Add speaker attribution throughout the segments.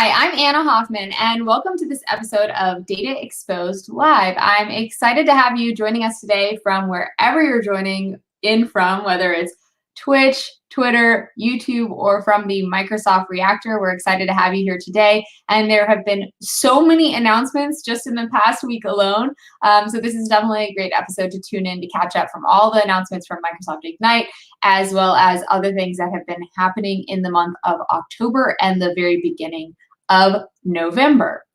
Speaker 1: Hi, I'm Anna Hoffman, and welcome to this episode of Data Exposed Live. I'm excited to have you joining us today from wherever you're joining in from, whether it's Twitch, Twitter, YouTube, or from the Microsoft Reactor. We're excited to have you here today. And there have been so many announcements just in the past week alone. So this is definitely a great episode to tune in to catch up from all the announcements from Microsoft Ignite, as well as other things that have been happening in the month of October and the very beginning of November.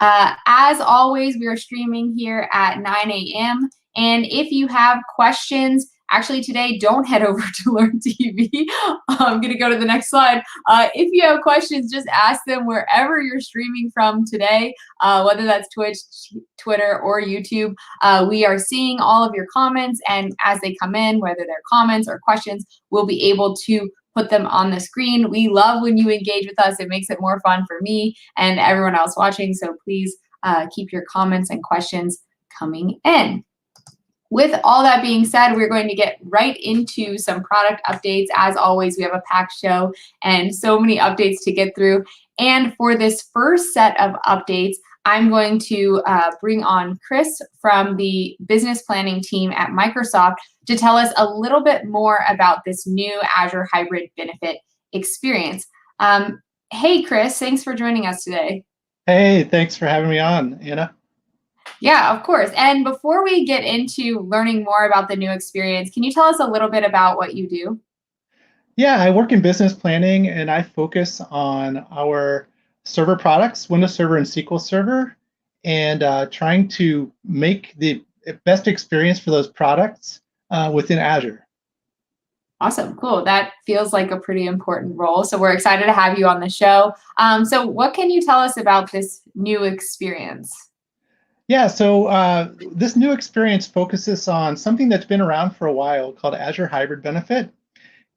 Speaker 1: As always, we are streaming here at 9 a.m. And if you have questions, actually today, don't head over to Learn TV. I'm going to go to the next slide. If you have questions, just ask them wherever you're streaming from today, whether that's Twitch, Twitter, or YouTube. We are seeing all of your comments, and as they come in, whether they're comments or questions, we'll be able to put them on the screen. We love when you engage with us. It makes it more fun for me and everyone else watching. So please keep your comments and questions coming in. With all that being said, we're going to get right into some product updates. As always, we have a packed show and so many updates to get through. And for this first set of updates, I'm going to bring on Chris from the business planning team at Microsoft to tell us a little bit more about this new Azure Hybrid Benefit experience. Hey, Chris, thanks for joining us today.
Speaker 2: Hey, thanks for having me on, Anna.
Speaker 1: Yeah, of course. And before we get into learning more about the new experience, can you tell us a little bit about what you do?
Speaker 2: Yeah, I work in business planning and I focus on our server products, Windows Server and SQL Server, and trying to make the best experience for those products within Azure.
Speaker 1: Awesome, cool. That feels like a pretty important role. So we're excited to have you on the show. So what can you tell us about this new experience?
Speaker 2: Yeah, so this new experience focuses on something that's been around for a while called Azure Hybrid Benefit.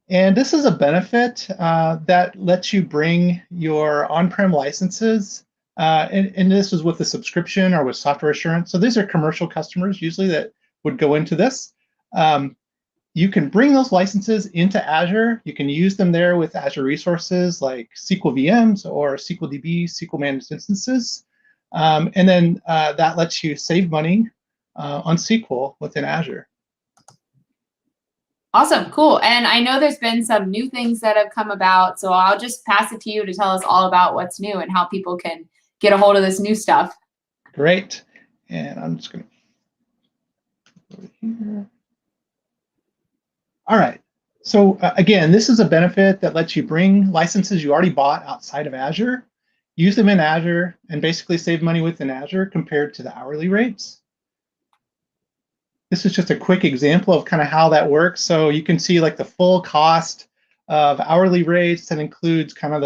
Speaker 2: And this is a benefit that lets you bring your on-prem licenses, and this is with a subscription or with software assurance. So these are commercial customers usually that would go into this. You can bring those licenses into Azure. You can use them there with Azure resources like SQL VMs or SQL DB, SQL managed instances. And then that lets you save money on SQL within Azure.
Speaker 1: Awesome, cool. And I know there's been some new things that have come about, so I'll just pass it to you to tell us all about what's new and how people can get a hold of this new stuff.
Speaker 2: Great. And I'm just going to go over here. All right. So again, this is a benefit that lets you bring licenses you already bought outside of Azure, use them in Azure, and basically save money within Azure compared to the hourly rates. This is just a quick example of kind of how that works. So you can see like the full cost of hourly rates that includes kind of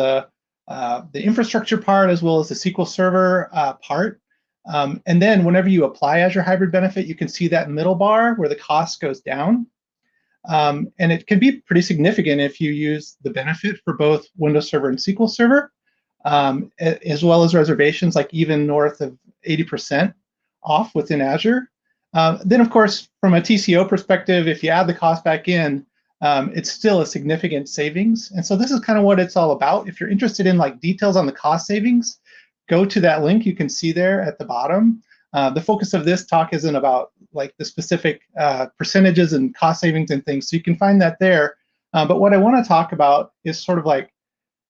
Speaker 2: the infrastructure part as well as the SQL Server part. And then whenever you apply Azure Hybrid Benefit, you can see that middle bar where the cost goes down. And it can be pretty significant if you use the benefit for both Windows Server and SQL Server, as well as reservations like even north of 80% off within Azure. Then, of course, from a TCO perspective, if you add the cost back in, it's still a significant savings. And so this is kind of what it's all about. If you're interested in like details on the cost savings, go to that link you can see there at the bottom. The focus of this talk isn't about like the specific percentages and cost savings and things, so you can find that there. But what I want to talk about is sort of like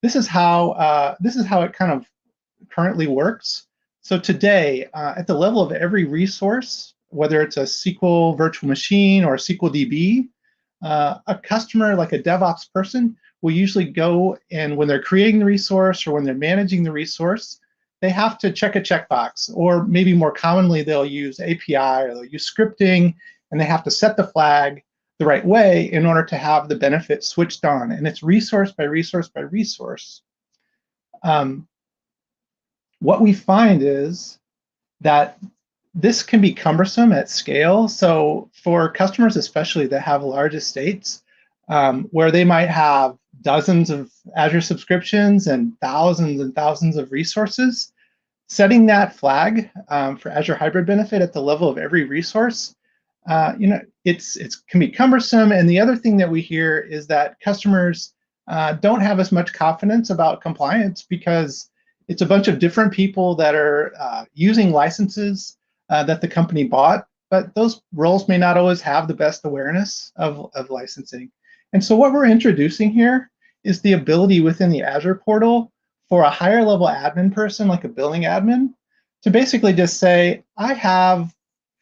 Speaker 2: this is how it kind of currently works. So today, at the level of every resource, whether it's a SQL virtual machine or a SQL DB, a customer, like a DevOps person, will usually go and when they're creating the resource or when they're managing the resource, they have to check a checkbox, or maybe more commonly, they'll use API or they'll use scripting, and they have to set the flag the right way in order to have the benefit switched on. And it's resource by resource by resource. What we find is that this can be cumbersome at scale. So for customers, especially that have large estates, where they might have dozens of Azure subscriptions and thousands of resources, setting that flag for Azure Hybrid Benefit at the level of every resource, it can be cumbersome. And the other thing that we hear is that customers don't have as much confidence about compliance because It's a bunch of different people that are using licenses that the company bought, but those roles may not always have the best awareness of licensing. And so what we're introducing here is the ability within the Azure portal for a higher level admin person, like a billing admin, to basically just say, I have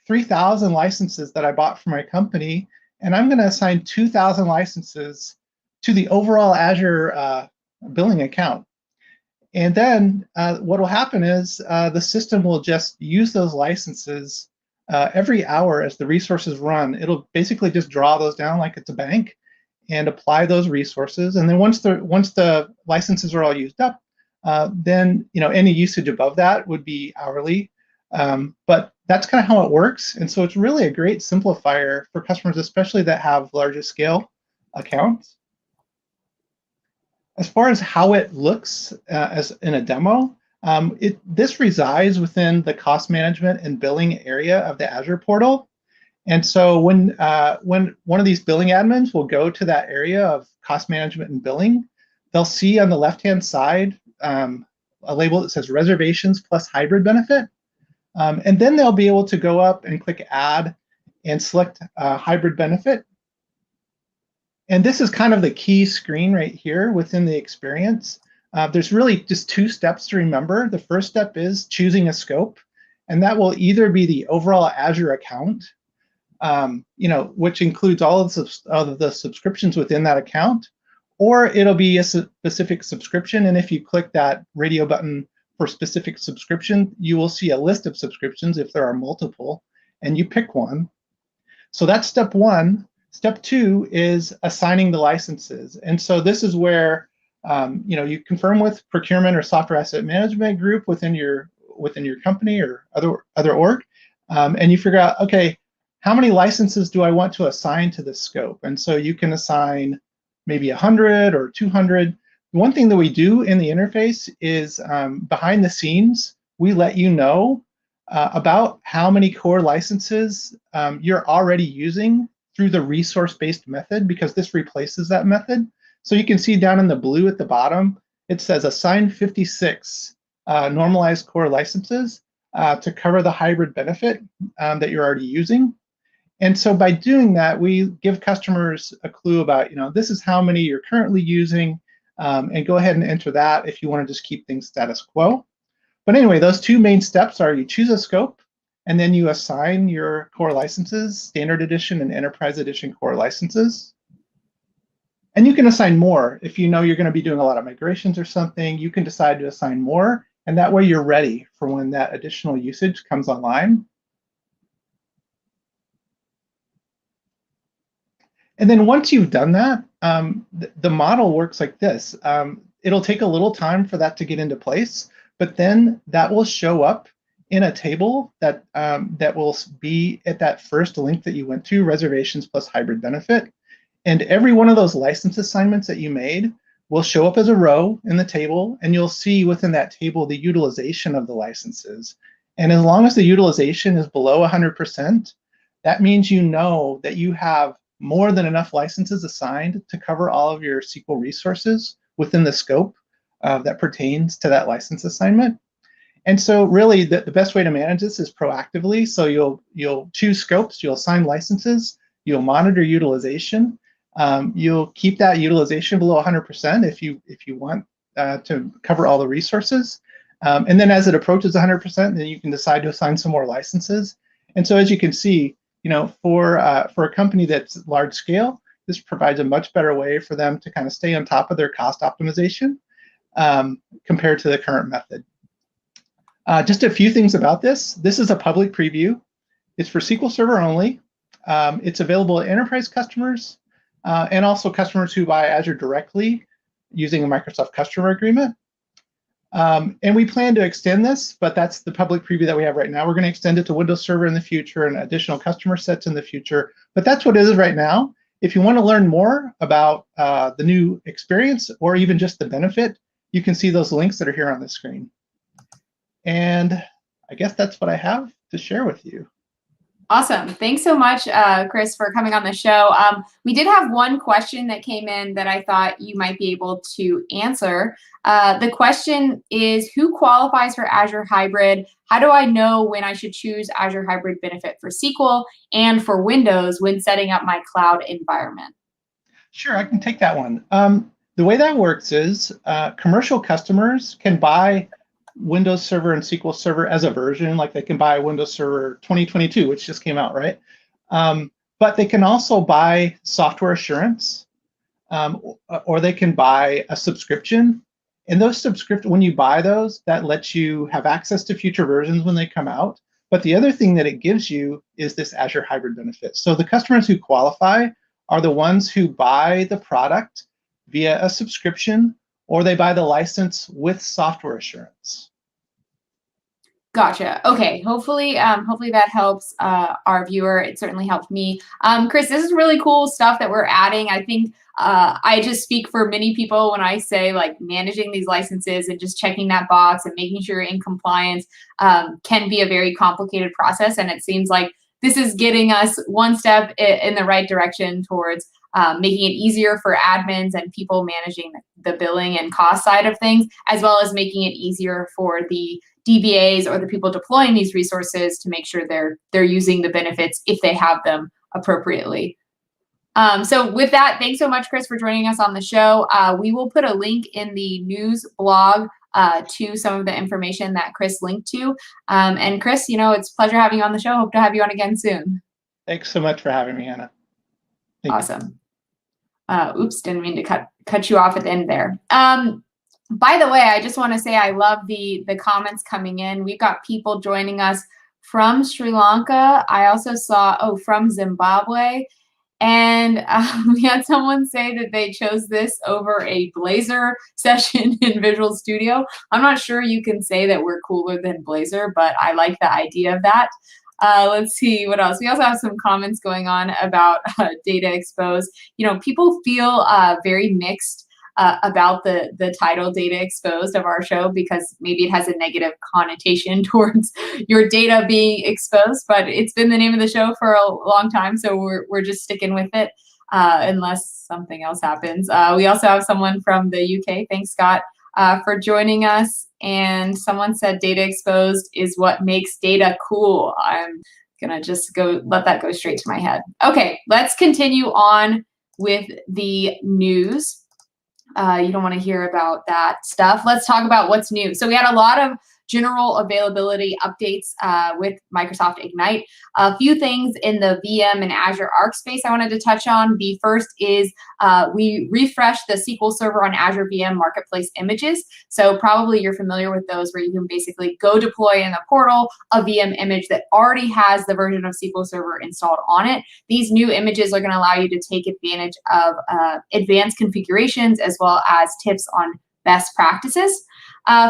Speaker 2: 3,000 licenses that I bought for my company, and I'm going to assign 2,000 licenses to the overall Azure billing account. And then what will happen is the system will just use those licenses every hour as the resources run. It'll basically just draw those down like it's a bank and apply those resources. And then once the licenses are all used up, then any usage above that would be hourly. But that's kind of how it works. And so it's really a great simplifier for customers, especially that have larger scale accounts. As far as how it looks as in a demo, this resides within the cost management and billing area of the Azure portal. And so when one of these billing admins will go to that area of cost management and billing, they'll see on the left-hand side a label that says reservations plus hybrid benefit. And then they'll be able to go up and click add and select hybrid benefit. And this is kind of the key screen right here within the experience. There's really just two steps to remember. The first step is choosing a scope, and that will either be the overall Azure account, which includes all of the subscriptions within that account, or it'll be a specific subscription. And if you click that radio button for specific subscription, you will see a list of subscriptions if there are multiple, and you pick one. So that's step one. Step two is assigning the licenses. And so this is where you confirm with procurement or software asset management group within your company or other org, and you figure out, okay, how many licenses do I want to assign to this scope? And so you can assign maybe 100 or 200. One thing that we do in the interface is behind the scenes, we let you know about how many core licenses you're already using through the resource-based method, because this replaces that method. So you can see down in the blue at the bottom, it says assign 56 normalized core licenses to cover the hybrid benefit that you're already using. And so by doing that, we give customers a clue about, this is how many you're currently using, and go ahead and enter that if you want to just keep things status quo. But anyway, those two main steps are you choose a scope, and then you assign your core licenses, Standard Edition and Enterprise Edition core licenses. And you can assign more. If you know you're going to be doing a lot of migrations or something, you can decide to assign more, and that way you're ready for when that additional usage comes online. And then once you've done that, the model works like this. It'll take a little time for that to get into place, but then that will show up in a table that will be at that first link that you went to, reservations plus hybrid benefit. And every one of those license assignments that you made will show up as a row in the table, and you'll see within that table the utilization of the licenses. And as long as the utilization is below 100%, that means you know that you have more than enough licenses assigned to cover all of your SQL resources within the scope that pertains to that license assignment. And so really the best way to manage this is proactively. So you'll choose scopes, you'll assign licenses, you'll monitor utilization, you'll keep that utilization below 100% if you want to cover all the resources. And then as it approaches 100%, then you can decide to assign some more licenses. And so as you can see, for a company that's large scale, this provides a much better way for them to kind of stay on top of their cost optimization compared to the current method. Just a few things about this. This is a public preview. It's for SQL Server only. It's available to enterprise customers and also customers who buy Azure directly using a Microsoft customer agreement. And we plan to extend this, but that's the public preview that we have right now. We're going to extend it to Windows Server in the future and additional customer sets in the future. But that's what it is right now. If you want to learn more about the new experience or even just the benefit, you can see those links that are here on the screen. And I guess that's what I have to share with you.
Speaker 1: Awesome. Thanks so much, Chris, for coming on the show. We did have one question that came in that I thought you might be able to answer. The question is, who qualifies for Azure Hybrid? How do I know when I should choose Azure Hybrid Benefit for SQL and for Windows when setting up my cloud environment?
Speaker 2: Sure, I can take that one. The way that works is commercial customers can buy Windows Server and SQL Server as a version, like they can buy Windows Server 2022, which just came out, right? But they can also buy software assurance, or they can buy a subscription. And those when you buy those, that lets you have access to future versions when they come out. But the other thing that it gives you is this Azure Hybrid Benefit. So the customers who qualify are the ones who buy the product via a subscription, or they buy the license with software assurance.
Speaker 1: Gotcha. Okay. Hopefully that helps our viewer. It certainly helped me. Chris, this is really cool stuff that we're adding. I think I just speak for many people when I say like managing these licenses and just checking that box and making sure you're in compliance can be a very complicated process. And it seems like this is getting us one step in the right direction towards making it easier for admins and people managing the billing and cost side of things, as well as making it easier for the DBAs or the people deploying these resources to make sure they're using the benefits if they have them appropriately. So with that, thanks so much, Chris, for joining us on the show. We will put a link in the news blog to some of the information that Chris linked to. And Chris, it's a pleasure having you on the show. Hope to have you on again soon.
Speaker 2: Thanks so much for having me, Anna.
Speaker 1: Awesome. Oops, didn't mean to cut you off at the end there. By the way, I just want to say I love the comments coming in. We've got people joining us from Sri Lanka. I also saw, from Zimbabwe. And we had someone say that they chose this over a Blazor session in Visual Studio. I'm not sure you can say that we're cooler than Blazor, but I like the idea of that. Let's see what else. We also have some comments going on about data exposed. People feel very mixed about the title Data Exposed of our show because maybe it has a negative connotation towards your data being exposed, but it's been the name of the show for a long time, so we're just sticking with it unless something else happens. We also have someone from the UK. Thanks, Scott, for joining us. And someone said data exposed is what makes data cool. I'm gonna just let that go straight to my head. Okay, let's continue on with the news. You don't want to hear about that stuff. Let's talk about what's new. So we had a lot of general availability updates with Microsoft Ignite. A few things in the VM and Azure Arc space I wanted to touch on. The first is we refreshed the SQL Server on Azure VM Marketplace images. So probably you're familiar with those where you can basically go deploy in the portal a VM image that already has the version of SQL Server installed on it. These new images are going to allow you to take advantage of advanced configurations as well as tips on best practices.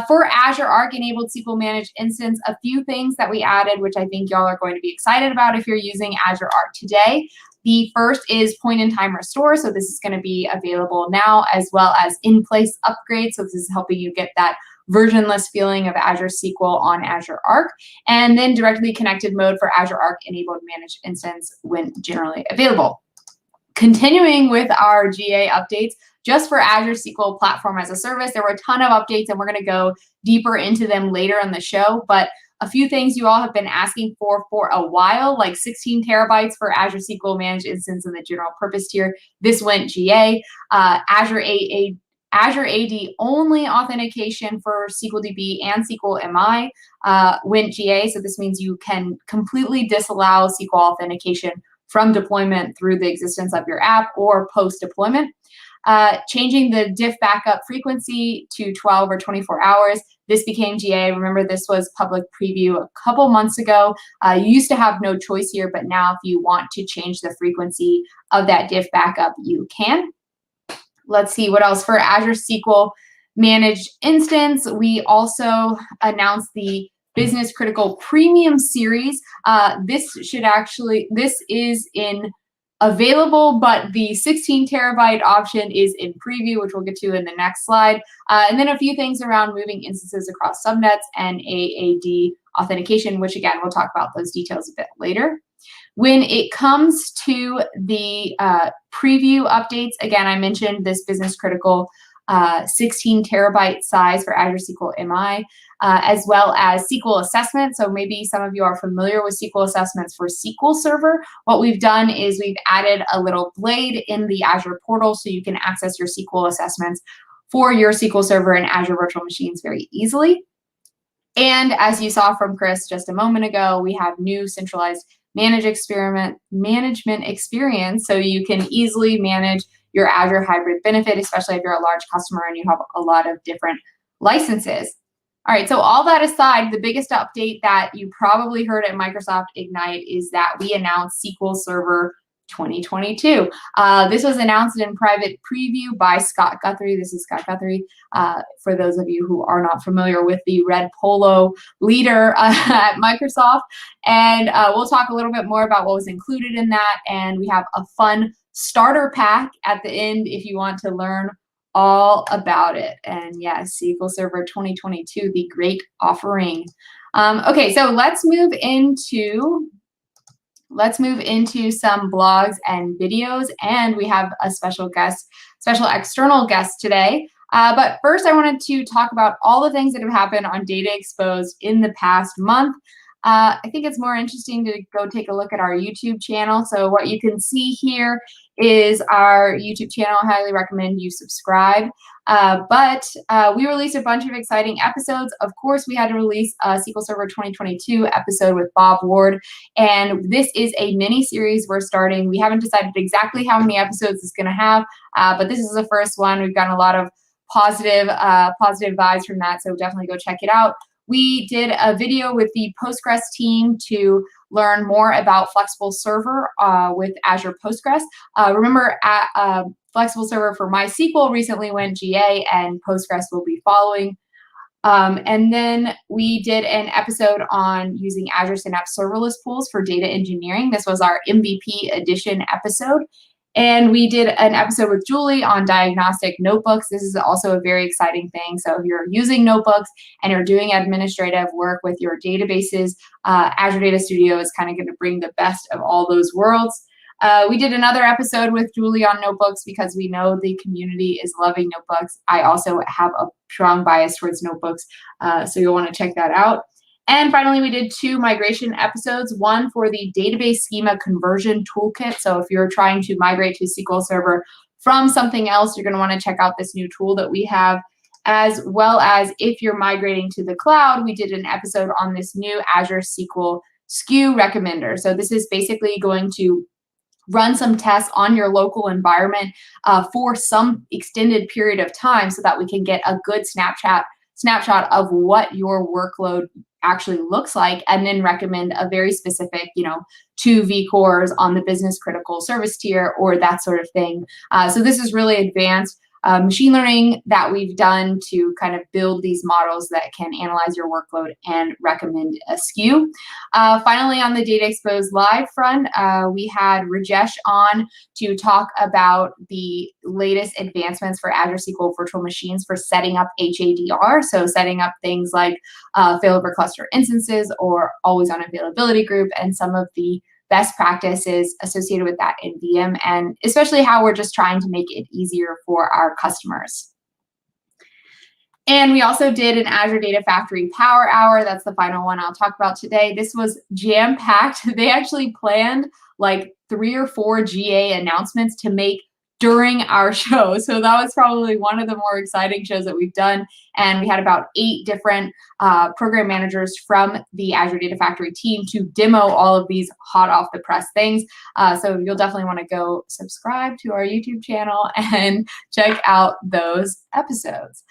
Speaker 1: For Azure Arc enabled SQL Managed Instance, a few things that we added, which I think y'all are going to be excited about if you're using Azure Arc today. The first is point-in-time restore. So this is going to be available now, as well as in-place upgrade. So this is helping you get that versionless feeling of Azure SQL on Azure Arc. And then directly connected mode for Azure Arc enabled managed instance when generally available. Continuing with our GA updates, just for Azure SQL Platform as a Service, there were a ton of updates, and we're going to go deeper into them later in the show. But a few things you all have been asking for a while, like 16 terabytes for Azure SQL Managed Instance in the general purpose tier. This went GA. Azure AD only authentication for SQLDB and SQL MI went GA. So this means you can completely disallow SQL authentication from deployment through the existence of your app or post-deployment. Changing the diff backup frequency to 12 or 24 hours. This became GA. Remember, this was public preview a couple months ago. You used to have no choice here, but now if you want to change the frequency of that diff backup, you can. Let's see what else. For Azure SQL Managed Instance, we also announced the Business Critical Premium Series. This is in available, but the 16 terabyte option is in preview, which we'll get to in the next slide. And then a few things around moving instances across subnets and AAD authentication, which again, we'll talk about those details a bit later. When it comes to the preview updates, again, I mentioned this business critical 16 terabyte size for Azure SQL MI, as well as SQL assessment. So maybe some of you are familiar with SQL assessments for SQL Server. What we've done is we've added a little blade in the Azure portal so you can access your SQL assessments for your SQL Server and Azure virtual machines very easily. And as you saw from Chris just a moment ago, we have new centralized management experience, so you can easily manage your Azure Hybrid Benefit, especially if you're a large customer and you have a lot of different licenses. All right, so all that aside, the biggest update that you probably heard at Microsoft Ignite is that we announced SQL Server 2022. This was announced in private preview by Scott Guthrie. This is Scott Guthrie, for those of you who are not familiar with the red polo leader at Microsoft. And we'll talk a little bit more about what was included in that. And we have a fun starter pack at the end if you want to learn all about it. And yes, SQL Server 2022, the great offering. Okay, so let's move into some blogs and videos, and we have a special external guest today. But first, I wanted to talk about all the things that have happened on Data Exposed in the past month. I think it's more interesting to go take a look at our YouTube channel. So what you can see here is our YouTube channel. I highly recommend you subscribe. But we released a bunch of exciting episodes. Of course, we had to release a SQL Server 2022 episode with Bob Ward. And this is a mini series we're starting. We haven't decided exactly how many episodes it's going to have, but this is the first one. We've gotten a lot of positive vibes from that. So definitely go check it out. We did a video with the Postgres team to learn more about Flexible Server with Azure Postgres. Remember, Flexible Server for MySQL recently went GA, and Postgres will be following. And then we did an episode on using Azure Synapse Serverless Pools for data engineering. This was our MVP edition episode. And we did an episode with Julie on diagnostic notebooks. This is also a very exciting thing. So if you're using notebooks and you're doing administrative work with your databases, Azure Data Studio is kind of going to bring the best of all those worlds. We did another episode with Julie on notebooks because we know the community is loving notebooks. I also have a strong bias towards notebooks, so you'll want to check that out. And finally, we did 2 migration episodes, one for the database schema conversion toolkit. So if you're trying to migrate to SQL Server from something else, you're going to want to check out this new tool that we have, as well as if you're migrating to the cloud, we did an episode on this new Azure SQL SKU recommender. So this is basically going to run some tests on your local environment for some extended period of time so that we can get a good snapshot of what your workload actually looks like, and then recommend a very specific, 2 vCores on the business critical service tier or that sort of thing. So this is really advanced machine learning that we've done to kind of build these models that can analyze your workload and recommend a SKU. Finally, on the Data Exposed Live front, we had Rajesh on to talk about the latest advancements for Azure SQL virtual machines for setting up HADR, so setting up things like failover cluster instances or always on availability group, and some of the best practices associated with that in VM, and especially how we're just trying to make it easier for our customers. And we also did an Azure Data Factory Power Hour. That's the final one I'll talk about today. This was jam-packed. They actually planned like 3 or 4 GA announcements to make during our show. So that was probably one of the more exciting shows that we've done. And we had about 8 different program managers from the Azure Data Factory team to demo all of these hot off the press things. So you'll definitely want to go subscribe to our YouTube channel and check out those episodes.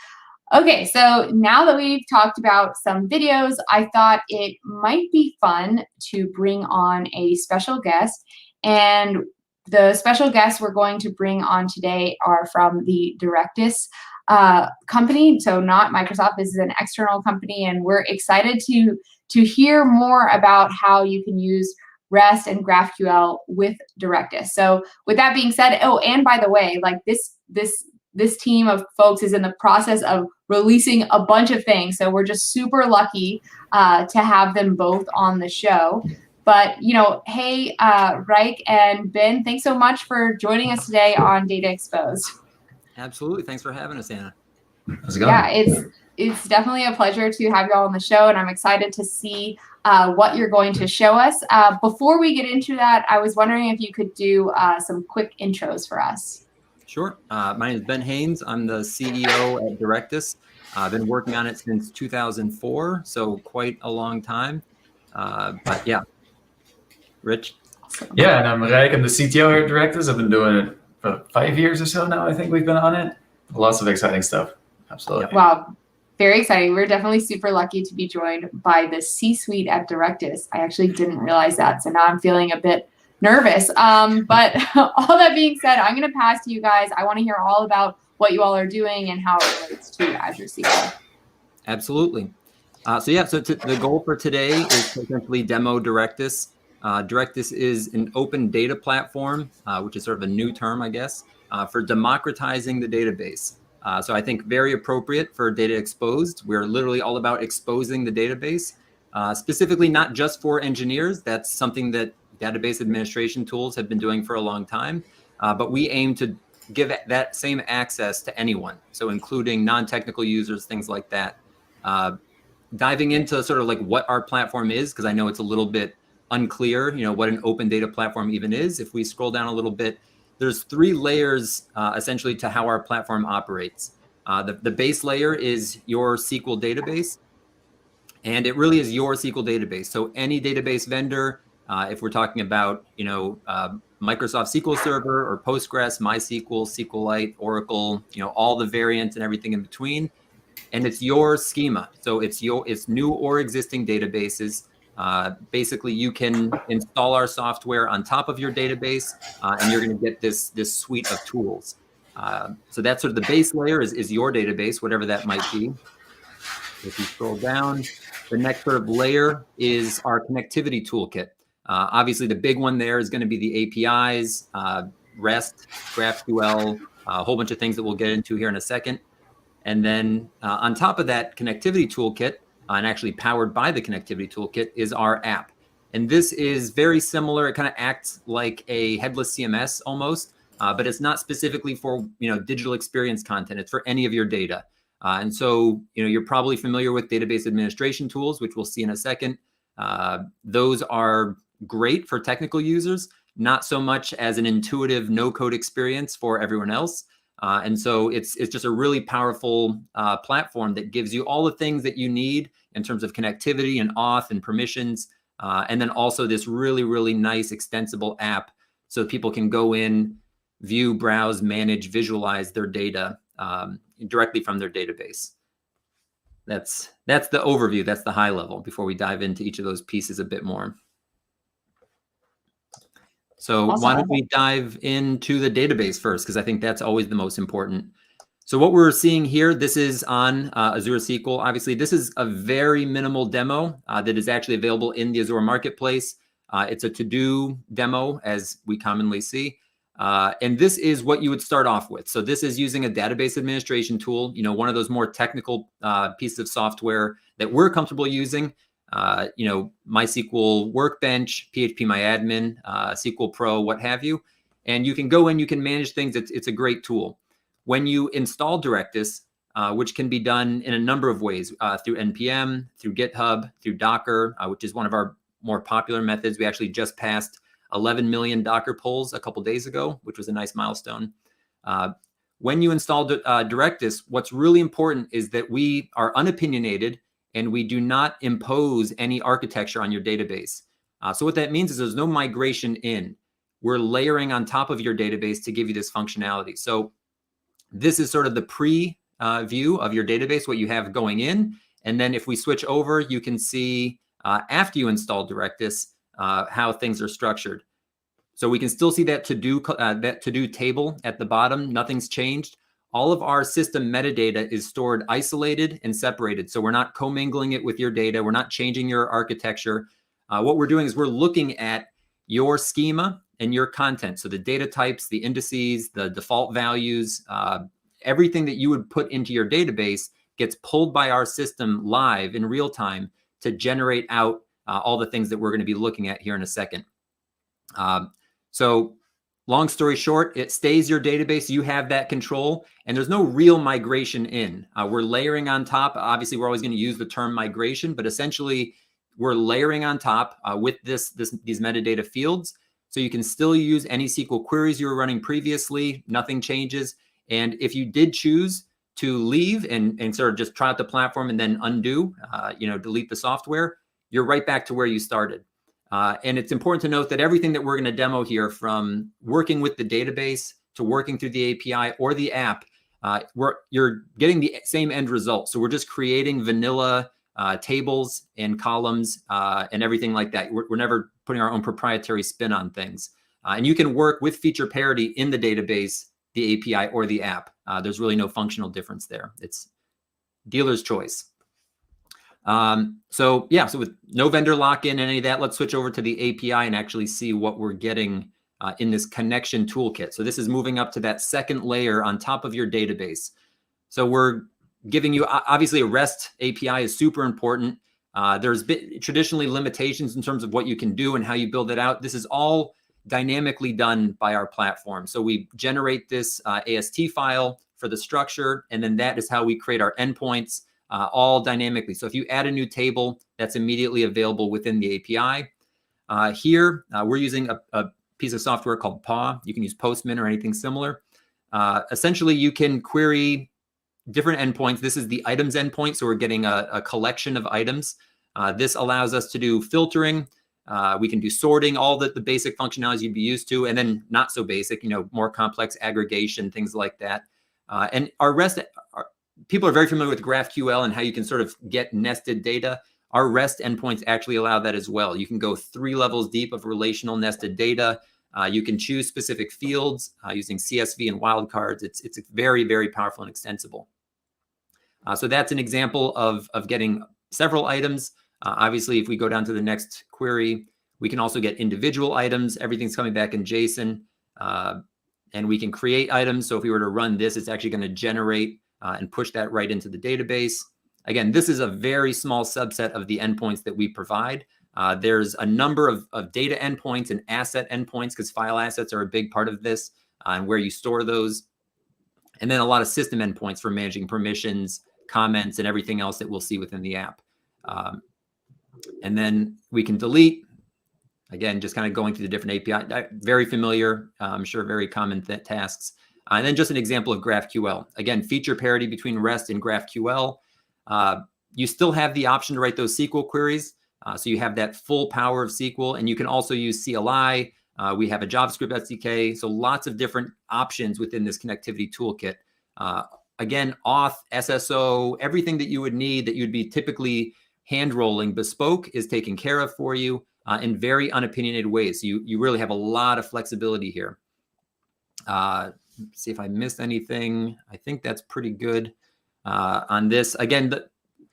Speaker 1: Okay, so now that we've talked about some videos, I thought it might be fun to bring on a special guest. And the special guests we're going to bring on today are from the Directus company, so not Microsoft. This is an external company, and we're excited to hear more about how you can use REST and GraphQL with Directus. So with that being said, oh, and by the way, like this team of folks is in the process of releasing a bunch of things, so we're just super lucky to have them both on the show. But, hey, Rijk and Ben, thanks so much for joining us today on Data Exposed.
Speaker 3: Absolutely. Thanks for having us, Anna.
Speaker 4: How's it going?
Speaker 1: Yeah, it's definitely a pleasure to have you all on the show, and I'm excited to see what you're going to show us. Before we get into that, I was wondering if you could do some quick intros for us.
Speaker 3: Sure. My name is Ben Haynes. I'm the CEO at Directus. I've been working on it since 2004, so quite a long time. But yeah, Rich?
Speaker 4: Yeah, and I'm Rijk. I'm the CTO here at Directus. I've been doing it for 5 years or so now. I think we've been on it. Lots of exciting stuff. Absolutely.
Speaker 1: Wow. Very exciting. We're definitely super lucky to be joined by the C-suite at Directus. I actually didn't realize that, so now I'm feeling a bit nervous. But all that being said, I'm going to pass to you guys. I want to hear all about what you all are doing and how it relates to Azure SQL.
Speaker 3: Absolutely. So the goal for today is to essentially demo Directus. Directus is an open data platform, which is sort of a new term, I guess, for democratizing the database. So I think very appropriate for Data Exposed. We're literally all about exposing the database, specifically not just for engineers. That's something that database administration tools have been doing for a long time. But we aim to give that same access to anyone, so including non-technical users, things like that. Diving into sort of like what our platform is, because I know it's a little bit unclear, what an open data platform even is. If we scroll down a little bit, there's 3 layers essentially to how our platform operates. The base layer is your SQL database, and it really is your SQL database. So any database vendor, if we're talking about Microsoft SQL Server or Postgres, MySQL, SQLite, Oracle, all the variants and everything in between, and it's your schema. So it's new or existing databases. Basically, you can install our software on top of your database, and you're going to get this suite of tools. So that's sort of the base layer is your database, whatever that might be. If you scroll down, the next sort of layer is our connectivity toolkit. Obviously, the big one there is going to be the APIs, REST, GraphQL, a whole bunch of things that we'll get into here in a second. And then on top of that connectivity toolkit, and actually powered by the connectivity toolkit, is our app. And this is very similar. It kind of acts like a headless CMS almost, but it's not specifically for digital experience content. It's for any of your data. And so you're probably familiar with database administration tools, which we'll see in a second. Those are great for technical users, not so much as an intuitive no-code experience for everyone else. And so it's just a really powerful platform that gives you all the things that you need in terms of connectivity and auth and permissions, and then also this really, really nice extensible app so people can go in, view, browse, manage, visualize their data directly from their database. That's the overview. That's the high level before we dive into each of those pieces a bit more. So awesome. Why don't we dive into the database first, because I think that's always the most important. So what we're seeing here, this is on Azure SQL. Obviously, this is a very minimal demo that is actually available in the Azure Marketplace. It's a to-do demo, as we commonly see. And this is what you would start off with. So this is using a database administration tool, one of those more technical pieces of software that we're comfortable using. MySQL Workbench, PHPMyAdmin, SQL Pro, what have you. And you can go in, you can manage things. It's a great tool. When you install Directus, which can be done in a number of ways, through NPM, through GitHub, through Docker, which is one of our more popular methods. We actually just passed 11 million Docker pulls a couple days ago, which was a nice milestone. When you install Directus, what's really important is that we are unopinionated and we do not impose any architecture on your database. So what that means is there's no migration in. We're layering on top of your database to give you this functionality. So this is sort of the pre-view of your database, what you have going in. And then if we switch over, you can see after you install Directus, how things are structured. So we can still see that to-do table at the bottom. Nothing's changed. All of our system metadata is stored isolated and separated. So we're not commingling it with your data. We're not changing your architecture. What we're doing is we're looking at your schema and your content. So the data types, the indices, the default values, everything that you would put into your database gets pulled by our system live in real time to generate out all the things that we're going to be looking at here in a second. So long story short, it stays your database. You have that control, and there's no real migration in. We're layering on top. Obviously, we're always going to use the term migration, but essentially we're layering on top with these metadata fields. So you can still use any SQL queries you were running previously. Nothing changes. And if you did choose to leave and sort of just try out the platform and then undo, delete the software, you're right back to where you started. And it's important to note that everything that we're going to demo here, from working with the database to working through the API or the app, you're getting the same end result. So we're just creating vanilla tables and columns and everything like that. We're never putting our own proprietary spin on things. And you can work with feature parity in the database, the API, or the app. There's really no functional difference there. It's dealer's choice. So with no vendor lock-in and any of that, let's switch over to the API and actually see what we're getting in this connection toolkit. So this is moving up to that second layer on top of your database. So we're giving you, obviously, a REST API is super important. There's traditionally limitations in terms of what you can do and how you build it out. This is all dynamically done by our platform. So we generate this AST file for the structure, and then that is how we create our endpoints, all dynamically. So if you add a new table, that's immediately available within the API. Here, we're using a piece of software called PAW. You can use Postman or anything similar. Essentially, you can query different endpoints. This is the items endpoint, so we're getting a collection of items. This allows us to do filtering. We can do sorting, all the basic functionalities you'd be used to, and then not so basic, more complex aggregation, things like that. And our REST, people are very familiar with GraphQL and how you can sort of get nested data. Our REST endpoints actually allow that as well. You can go 3 levels deep of relational nested data. You can choose specific fields using CSV and wildcards. It's very, very powerful and extensible. So that's an example of getting several items. Obviously, if we go down to the next query, we can also get individual items. Everything's coming back in JSON. And we can create items. So if we were to run this, it's actually going to generate and push that right into the database. Again, this is a very small subset of the endpoints that we provide. There's a number of data endpoints and asset endpoints, because file assets are a big part of this and where you store those. And then a lot of system endpoints for managing permissions, comments, and everything else that we'll see within the app. And then we can delete. Again, just kind of going through the different API, very familiar, I'm sure very common tasks. And then just an example of GraphQL. Again, feature parity between REST and GraphQL. You still have the option to write those SQL queries. So you have that full power of SQL, and you can also use CLI. We have a JavaScript SDK. So lots of different options within this connectivity toolkit. Again, auth, SSO, everything that you would need that you'd be typically hand-rolling bespoke is taken care of for you in very unopinionated ways. So you really have a lot of flexibility here. See if I missed anything. I think that's pretty good on this. Again,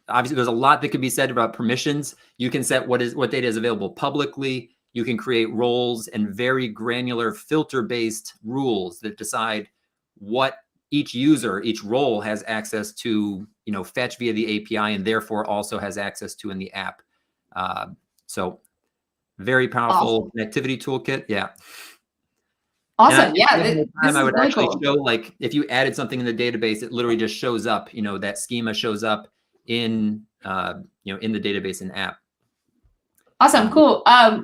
Speaker 3: obviously, there's a lot that could be said about permissions. You can set what data is available publicly. You can create roles and very granular filter-based rules that decide what each user, each role has access to, fetch via the API, and therefore also has access to in the app. So very powerful connectivity toolkit. Yeah.
Speaker 1: Awesome. Yeah. This
Speaker 3: I would
Speaker 1: really
Speaker 3: actually
Speaker 1: cool.
Speaker 3: show, like, if you added something in the database, it literally just shows up, that schema shows up in, in the database and app.
Speaker 1: Awesome. Cool.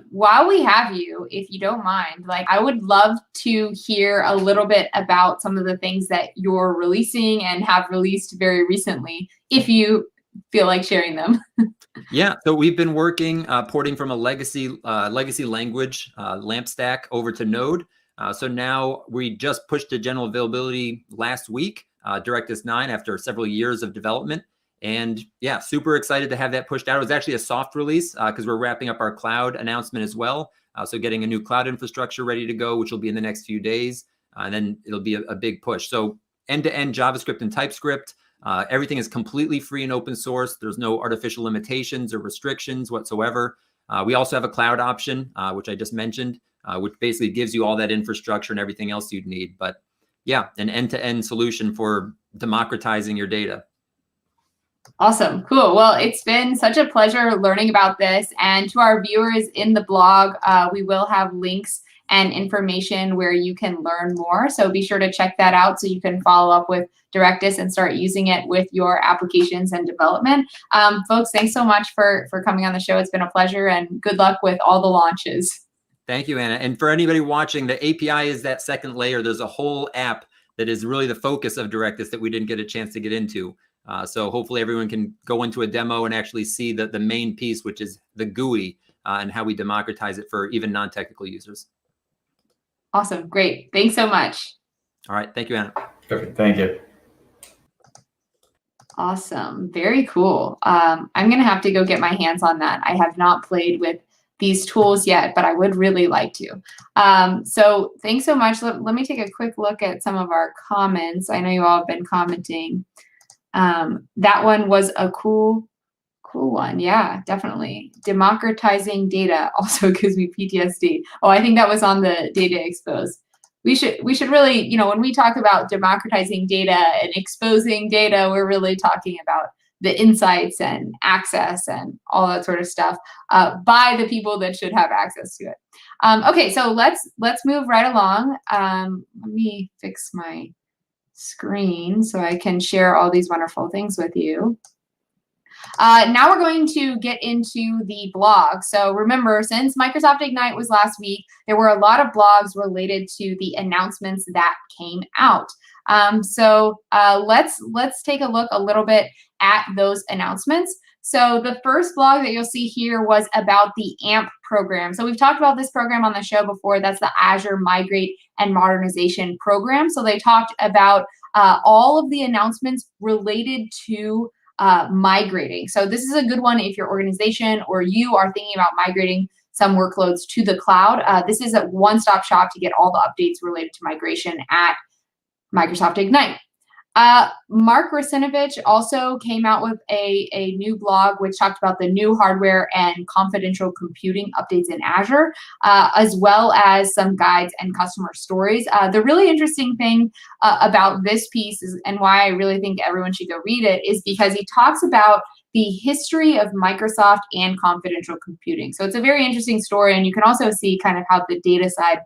Speaker 1: While we have you, if you don't mind, I would love to hear a little bit about some of the things that you're releasing and have released very recently, if you feel like sharing them.
Speaker 3: Yeah. So we've been working, porting from a legacy language, LAMP stack, over to Node. So now we just pushed to general availability last week, Directus 9, after several years of development. And yeah, super excited to have that pushed out. It was actually a soft release because we're wrapping up our cloud announcement as well. So getting a new cloud infrastructure ready to go, which will be in the next few days. And then it'll be a big push. So end-to-end JavaScript and TypeScript. Everything is completely free and open source. There's no artificial limitations or restrictions whatsoever. We also have a cloud option, which I just mentioned, which basically gives you all that infrastructure and everything else you'd need. But yeah, an end-to-end solution for democratizing your data.
Speaker 1: Awesome. Cool. Well, it's been such a pleasure learning about this. And to our viewers in the blog, we will have links and information where you can learn more. So be sure to check that out so you can follow up with Directus and start using it with your applications and development. Folks, thanks so much for coming on the show. It's been a pleasure, and good luck with all the launches.
Speaker 3: Thank you, Anna. And for anybody watching, the API is that second layer. There's a whole app that is really the focus of Directus that we didn't get a chance to get into. So hopefully everyone can go into a demo and actually see the main piece, which is the GUI, and how we democratize it for even non-technical users.
Speaker 1: Awesome. Great. Thanks so much.
Speaker 3: All right. Thank you, Anna.
Speaker 4: Perfect. Thank you.
Speaker 1: Awesome. Very cool. I'm going to have to go get my hands on that. I have not played with these tools yet, but I would really like to. So thanks so much. Let me take a quick look at some of our comments. I know you all have been commenting. That one was a cool one. Yeah, definitely. Democratizing data also gives me PTSD. Oh, I think that was on the Data Exposed. We should really, you know, when we talk about democratizing data and exposing data, we're really talking about the insights and access and all that sort of stuff by the people that should have access to it. Okay, so let's move right along. Let me fix my screen so I can share all these wonderful things with you. Now we're going to get into the blog. So remember, since Microsoft Ignite was last week, there were a lot of blogs related to the announcements that came out. So let's take a look a little bit at those announcements. So the first blog that you'll see here was about the AMP program. So we've talked about this program on the show before. That's the Azure Migrate and Modernization Program. So they talked about all of the announcements related to migrating. So this is a good one if your organization or you are thinking about migrating some workloads to the cloud. This is a one-stop shop to get all the updates related to migration at Microsoft Ignite. Mark Russinovich also came out with a new blog which talked about the new hardware and confidential computing updates in Azure, as well as some guides and customer stories. The really interesting thing about this piece is, and why I really think everyone should go read it, is because he talks about the history of Microsoft and confidential computing. So it's a very interesting story, and you can also see kind of how the data side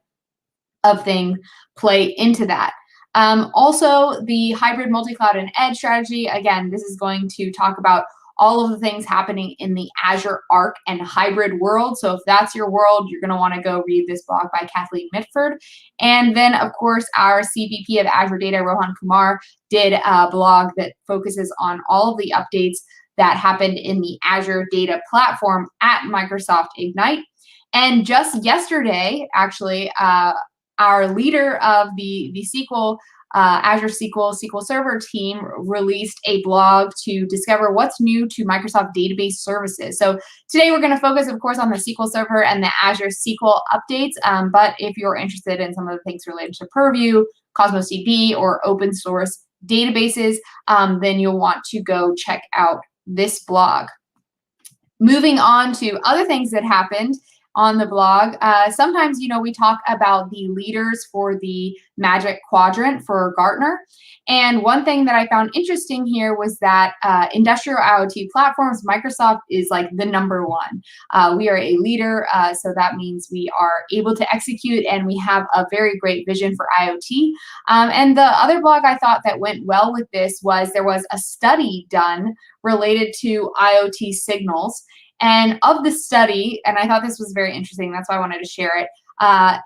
Speaker 1: of things play into that. Also, the hybrid multi-cloud and edge strategy. Again, this is going to talk about all of the things happening in the Azure Arc and hybrid world. So if that's your world, you're going to want to go read this blog by Kathleen Mitford. And then, of course, our CVP of Azure Data, Rohan Kumar, did a blog that focuses on all of the updates that happened in the Azure Data Platform at Microsoft Ignite. And just yesterday, actually, our leader of the SQL, Azure SQL Server team released a blog to discover what's new to Microsoft database services. So today we're going to focus, of course, on the SQL Server and the Azure SQL updates. But if you're interested in some of the things related to Purview, Cosmos DB, or open source databases, then you'll want to go check out this blog. Moving on to other things that happened on the blog. Sometimes, you know, we talk about the leaders for the Magic Quadrant for Gartner. And one thing that I found interesting here was that industrial IoT platforms, Microsoft is like the #1. We are a leader, so that means we are able to execute, and we have a very great vision for IoT. And the other blog I thought that went well with this was there was a study done related to IoT signals. And of the study, and I thought this was very interesting, that's why I wanted to share it,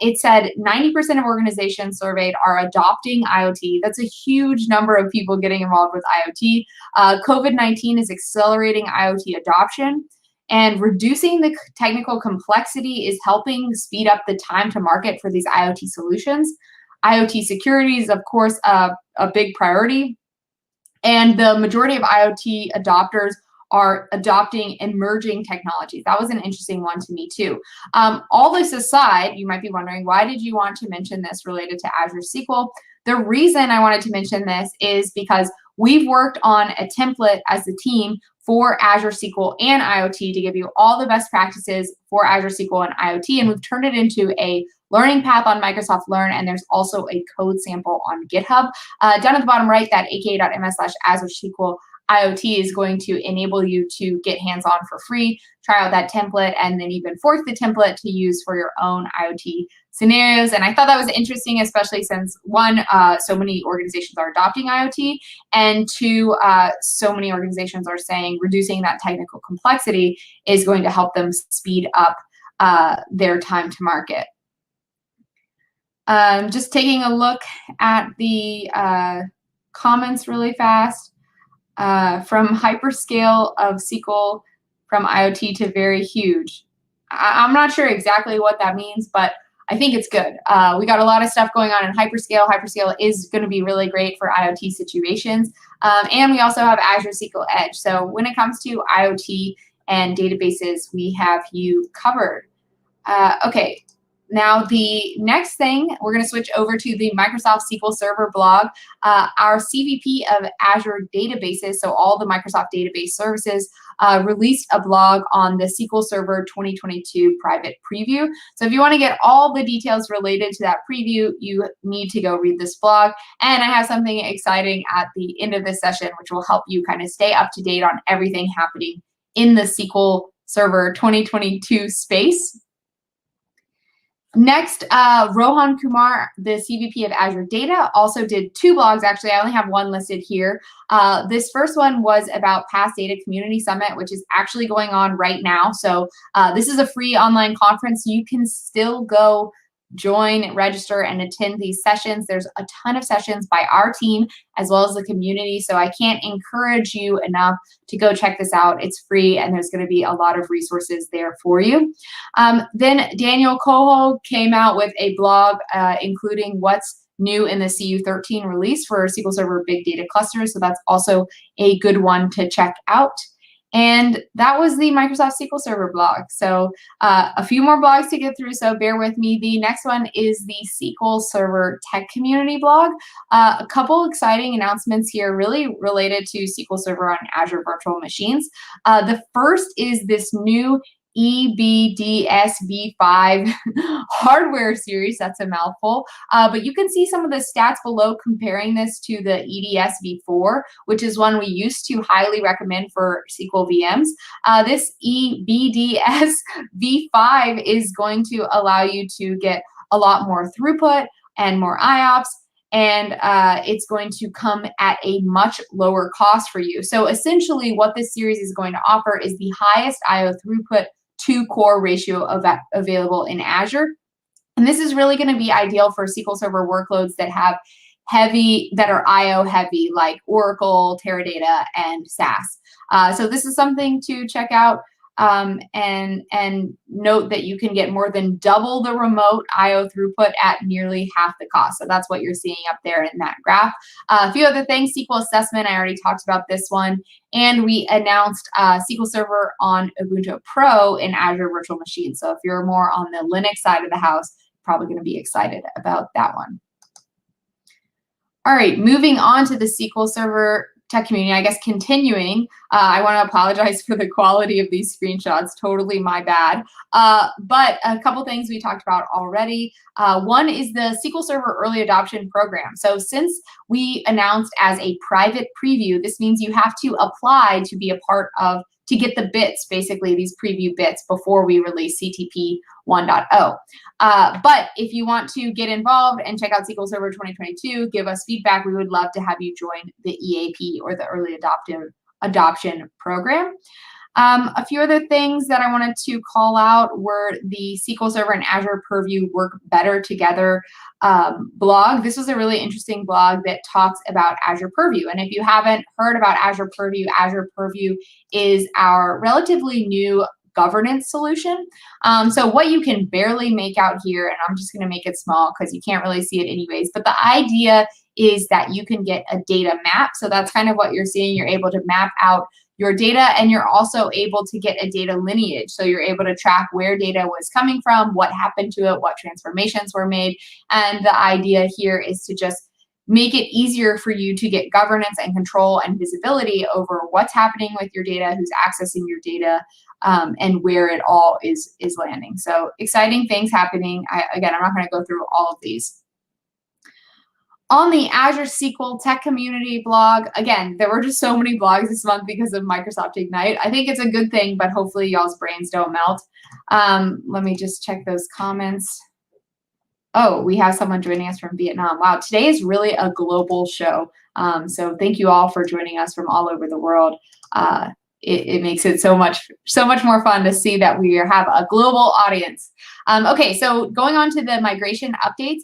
Speaker 1: it said 90% of organizations surveyed are adopting IoT. That's a huge number of people getting involved with IoT. COVID-19 is accelerating IoT adoption, and reducing the technical complexity is helping speed up the time to market for these IoT solutions. IoT security is, of course, a big priority, and the majority of IoT adopters are adopting emerging technologies. That was an interesting one to me too. All this aside, you might be wondering, why did you want to mention this related to Azure SQL? The reason I wanted to mention this is because we've worked on a template as a team for Azure SQL and IoT to give you all the best practices for Azure SQL and IoT, and we've turned it into a learning path on Microsoft Learn, and there's also a code sample on GitHub. Down at the bottom right, that aka.ms/Azure SQL IoT is going to enable you to get hands-on for free, try out that template, and then even fork the template to use for your own IoT scenarios. And I thought that was interesting, especially since one, so many organizations are adopting IoT, and two, so many organizations are saying reducing that technical complexity is going to help them speed up their time to market. Just taking a look at the comments really fast. From hyperscale of SQL from IoT to very huge. I'm not sure exactly what that means, but I think it's good. We got a lot of stuff going on in hyperscale. Hyperscale is going to be really great for IoT situations. And we also have Azure SQL Edge. So when it comes to IoT and databases, we have you covered. Okay. Now, the next thing, we're going to switch over to the Microsoft SQL Server blog. Our CVP of Azure Databases, so all the Microsoft database services, released a blog on the SQL Server 2022 private preview. So if you want to get all the details related to that preview, you need to go read this blog. And I have something exciting at the end of this session, which will help you kind of stay up to date on everything happening in the SQL Server 2022 space. Next, Rohan Kumar, the CVP of Azure Data, also did two blogs. Actually, I only have one listed here. This first one was about Past Data Community Summit, which is actually going on right now. So this is a free online conference. You can still go join, register, and attend these sessions. There's a ton of sessions by our team as well as the community. So I can't encourage you enough to go check this out. It's free, and there's going to be a lot of resources there for you. Then Daniel Coho came out with a blog including what's new in the CU13 release for SQL Server Big Data Clusters. So that's also a good one to check out. And that was the Microsoft SQL Server blog. So a few more blogs to get through, so bear with me. The next one is the SQL Server Tech Community blog. A couple exciting announcements here really related to SQL Server on Azure Virtual Machines. The first is this new EBDS v5 hardware series. That's a mouthful, but you can see some of the stats below comparing this to the EDS v4, which is one we used to highly recommend for SQL VMs. This EBDS v5 is going to allow you to get a lot more throughput and more IOPS, and it's going to come at a much lower cost for you. So essentially what this series is going to offer is the highest IO throughput to core ratio available in Azure. And this is really going to be ideal for SQL Server workloads that are IO heavy, like Oracle, Teradata, and SAS. So this is something to check out. And note that you can get more than double the remote IO throughput at nearly half the cost. So that's what you're seeing up there in that graph. A few other things, SQL Assessment, I already talked about this one. And we announced SQL Server on Ubuntu Pro in Azure Virtual Machine. So if you're more on the Linux side of the house, probably going to be excited about that one. All right, moving on to the SQL Server Tech Community, I guess continuing, I want to apologize for the quality of these screenshots, totally my bad. But a couple things we talked about already. One is the SQL Server Early Adoption Program. So since we announced as a private preview, this means you have to apply to be a part of, to get the bits, basically these preview bits before we release CTP 1.0. But if you want to get involved and check out SQL Server 2022, give us feedback, we would love to have you join the EAP or the Early Adoption Program. A few other things that I wanted to call out were the SQL Server and Azure Purview Work Better Together blog. This was a really interesting blog that talks about Azure Purview. And if you haven't heard about Azure Purview is our relatively new governance solution. So what you can barely make out here, and I'm just going to make it small because you can't really see it anyways, but the idea is that you can get a data map. So that's kind of what you're seeing. You're able to map out your data, and you're also able to get a data lineage. So you're able to track where data was coming from, what happened to it, what transformations were made. And the idea here is to just make it easier for you to get governance and control and visibility over what's happening with your data, who's accessing your data, and where it all is landing. So exciting things happening. Again, I'm not going to go through all of these. On the Azure SQL Tech Community blog, again, there were just so many blogs this month because of Microsoft Ignite. I think it's a good thing, but hopefully y'all's brains don't melt. Let me just check those comments. Oh, we have someone joining us from Vietnam. Wow, today is really a global show. So thank you all for joining us from all over the world. It makes it so much more fun to see that we have a global audience. Okay, so going on to the migration updates.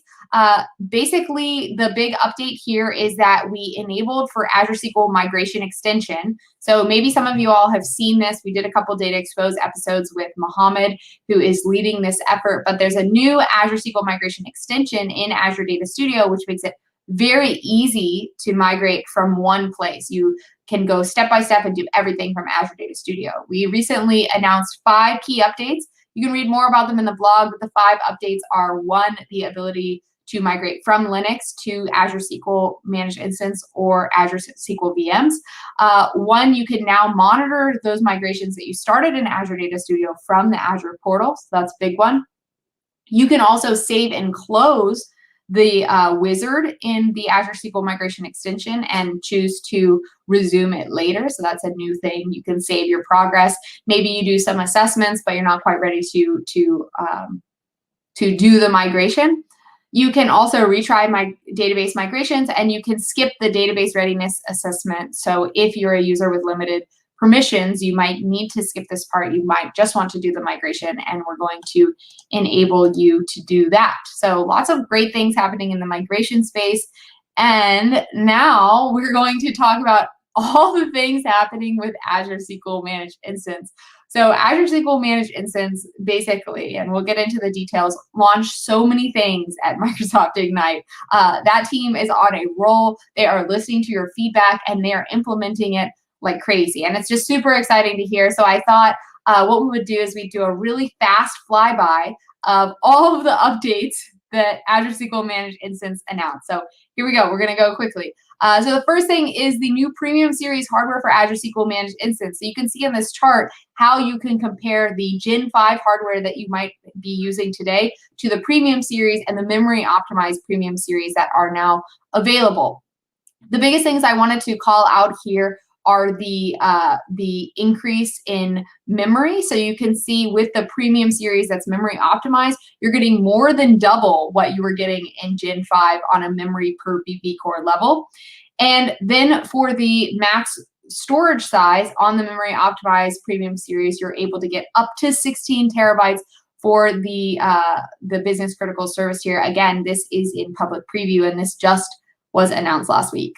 Speaker 1: Basically, the big update here is that we enabled for Azure SQL Migration Extension. So maybe some of you all have seen this. We did a couple Data Exposed episodes with Mohammed, who is leading this effort, but there's a new Azure SQL Migration Extension in Azure Data Studio, which makes it very easy to migrate from one place. You can go step by step and do everything from Azure Data Studio. We recently announced 5 key updates. You can read more about them in the blog, but the 5 updates are: 1, the ability to migrate from Linux to Azure SQL Managed Instance or Azure SQL VMs. 1, you can now monitor those migrations that you started in Azure Data Studio from the Azure portal. So that's a big one. You can also save and close the wizard in the Azure SQL Migration Extension and choose to resume it later. So that's a new thing. You can save your progress. Maybe you do some assessments, but you're not quite ready to do the migration. You can also retry my database migrations, and you can skip the database readiness assessment. So if you're a user with limited permissions, you might need to skip this part. You might just want to do the migration, and we're going to enable you to do that. So lots of great things happening in the migration space. And now we're going to talk about all the things happening with Azure SQL Managed Instance. So Azure SQL Managed Instance, basically, and we'll get into the details, launched so many things at Microsoft Ignite. That team is on a roll. They are listening to your feedback, and they are implementing it like crazy. And it's just super exciting to hear. So I thought what we would do is we'd do a really fast flyby of all of the updates that Azure SQL Managed Instance announced. So here we go. We're going to go quickly. So the first thing is the new Premium Series hardware for Azure SQL Managed Instance. So you can see in this chart how you can compare the Gen 5 hardware that you might be using today to the Premium Series and the memory optimized Premium Series that are now available. The biggest things I wanted to call out here are the increase in memory. So you can see with the Premium Series that's memory optimized, you're getting more than double what you were getting in Gen 5 on a memory per BB core level. And then for the max storage size on the memory optimized Premium Series, you're able to get up to 16 terabytes for the business critical service tier. Again, this is in public preview, and this just was announced last week.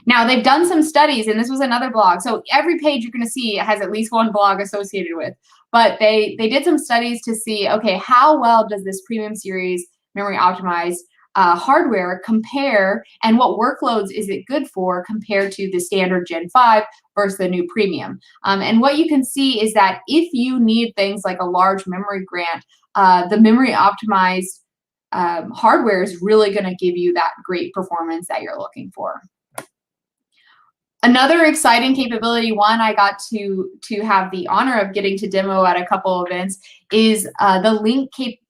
Speaker 1: Now, they've done some studies, and this was another blog. So every page you're going to see has at least one blog associated with. But they did some studies to see, okay, how well does this Premium Series memory optimized hardware compare, and what workloads is it good for compared to the standard Gen 5 versus the new Premium? And what you can see is that if you need things like a large memory grant, the memory optimized hardware is really going to give you that great performance that you're looking for. Another exciting capability, one I got to have the honor of getting to demo at a couple events, is the